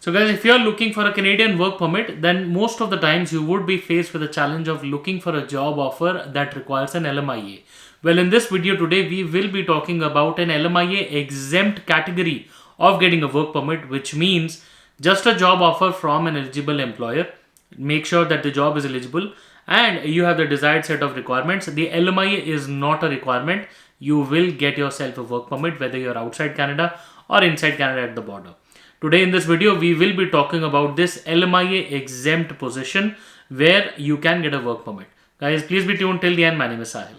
So guys, if you are looking for a Canadian work permit, then most of the times you would be faced with the challenge of looking for a job offer that requires an LMIA. Well, in this video today, we will be talking about an LMIA exempt category of getting a work permit, which means just a job offer from an eligible employer. Make sure that the job is eligible and you have the desired set of requirements. The LMIA is not a requirement. You will get yourself a work permit whether you're outside Canada or inside Canada at the border. Today in this video, we will be talking about this LMIA exempt position where you can get a work permit. Guys, please be tuned till the end. My name is Sahil.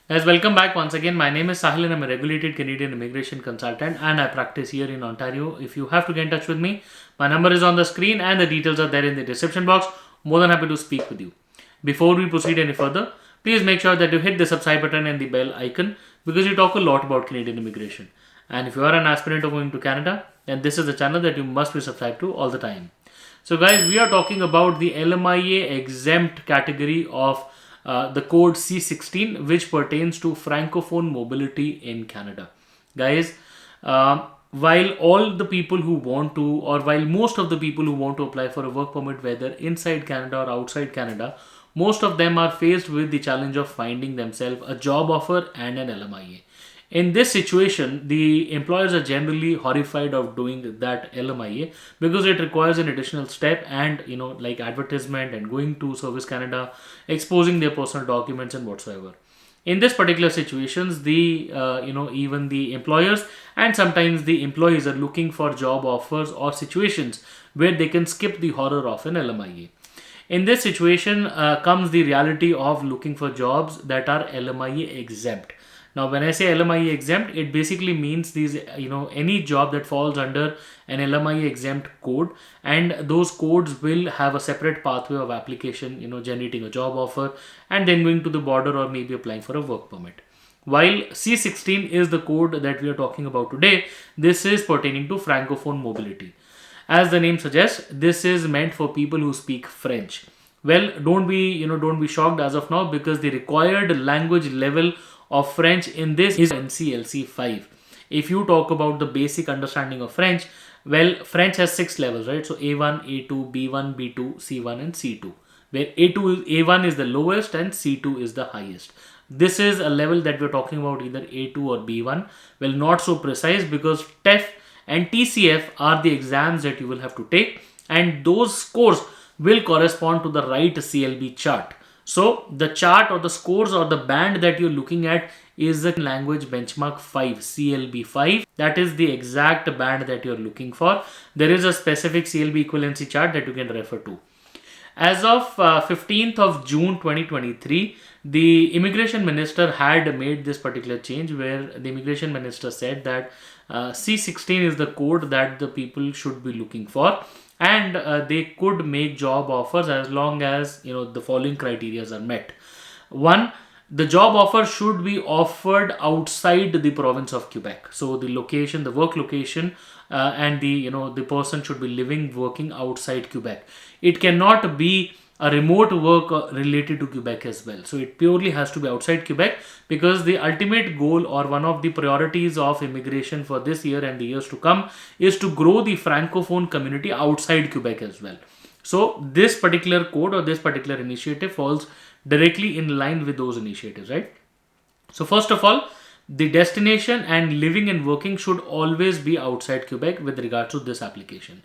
Guys, welcome back once again. My name is Sahil and I'm a regulated Canadian immigration consultant and I practice here in Ontario. If you have to get in touch with me, my number is on the screen and the details are there in the description box. More than happy to speak with you. Before we proceed any further, please make sure that you hit the subscribe button and the bell icon because we talk a lot about Canadian immigration. And if you are an aspirant of going to Canada, then this is the channel that you must be subscribed to all the time. So guys, we are talking about the LMIA exempt category of the code C16, which pertains to Francophone mobility in Canada. Guys, while all the people who want to, or while most of the people who want to apply for a work permit, whether inside Canada or outside Canada, most of them are faced with the challenge of finding themselves a job offer and an LMIA. In this situation, the employers are generally horrified of doing that LMIA because it requires an additional step and, like advertisement and going to Service Canada, exposing their personal documents and whatsoever. In this particular situations, even the employers and sometimes the employees are looking for job offers or situations where they can skip the horror of an LMIA. In this situation comes the reality of looking for jobs that are LMIA exempt. Now, when I say LMIA exempt, it basically means these, any job that falls under an LMIA exempt code, and those codes will have a separate pathway of application, generating a job offer and then going to the border or maybe applying for a work permit. While C16 is the code that we are talking about today, this is pertaining to Francophone mobility. As the name suggests, this is meant for people who speak French. Well, don't be shocked as of now because the required language level of French in this is NCLC 5. If you talk about the basic understanding of French, well, French has 6 levels, right? So A1, A2, B1, B2, C1 and C2. Where A1 is the lowest and C2 is the highest. This is a level that we're talking about either A2 or B1. Well, not so precise because TEF and TCF are the exams that you will have to take, and those scores will correspond to the right CLB chart. So the chart or the scores or the band that you're looking at is the language benchmark 5, CLB 5. That is the exact band that you're looking for. There is a specific CLB equivalency chart that you can refer to. As of 15th of June 2023, the immigration minister had made this particular change where the immigration minister said that C16 is the code that the people should be looking for. And they could make job offers as long as the following criteria are met. One, the job offer should be offered outside the province of Quebec. So the location, the work location, and the person should be working outside Quebec. It cannot be a remote work related to Quebec as well. So it purely has to be outside Quebec because the ultimate goal or one of the priorities of immigration for this year and the years to come is to grow the Francophone community outside Quebec as well. So this particular code or this particular initiative falls directly in line with those initiatives, right? So first of all, the destination and living and working should always be outside Quebec with regards to this application.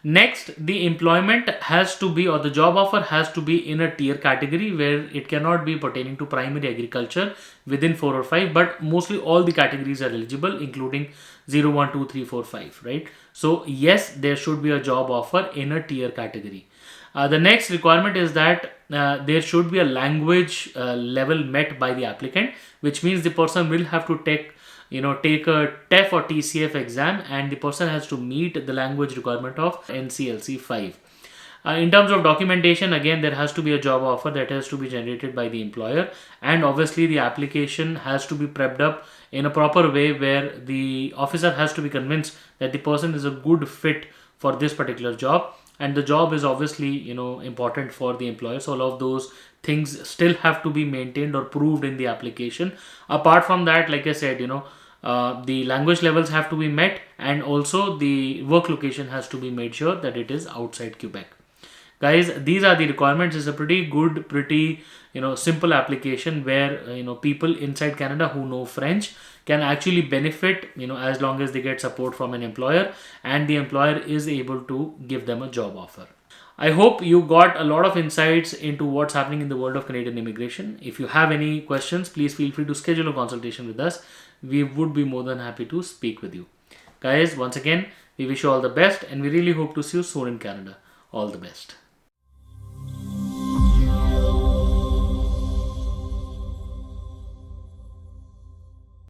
Next, the employment has to be, or the job offer has to be in a tier category where it cannot be pertaining to primary agriculture within 4 or 5, but mostly all the categories are eligible, including 0, 1, 2, 3, 4, 5, right? So yes, there should be a job offer in a tier category. The next requirement is that there should be a language level met by the applicant, which means the person will have to take a TEF or TCF exam and the person has to meet the language requirement of NCLC 5. In terms of documentation, again, there has to be a job offer that has to be generated by the employer, and obviously the application has to be prepped up in a proper way where the officer has to be convinced that the person is a good fit for this particular job, and the job is obviously important for the employer. So all of those things still have to be maintained or proved in the application. Apart from that, like I said, the language levels have to be met, and also the work location has to be made sure that it is outside Quebec. Guys, these are the requirements. It's a pretty good, pretty simple application where people inside Canada who know French can actually benefit, as long as they get support from an employer and the employer is able to give them a job offer. I hope you got a lot of insights into what's happening in the world of Canadian immigration. If you have any questions, please feel free to schedule a consultation with us. We would be more than happy to speak with you. Guys, once again, we wish you all the best and we really hope to see you soon in Canada. All the best.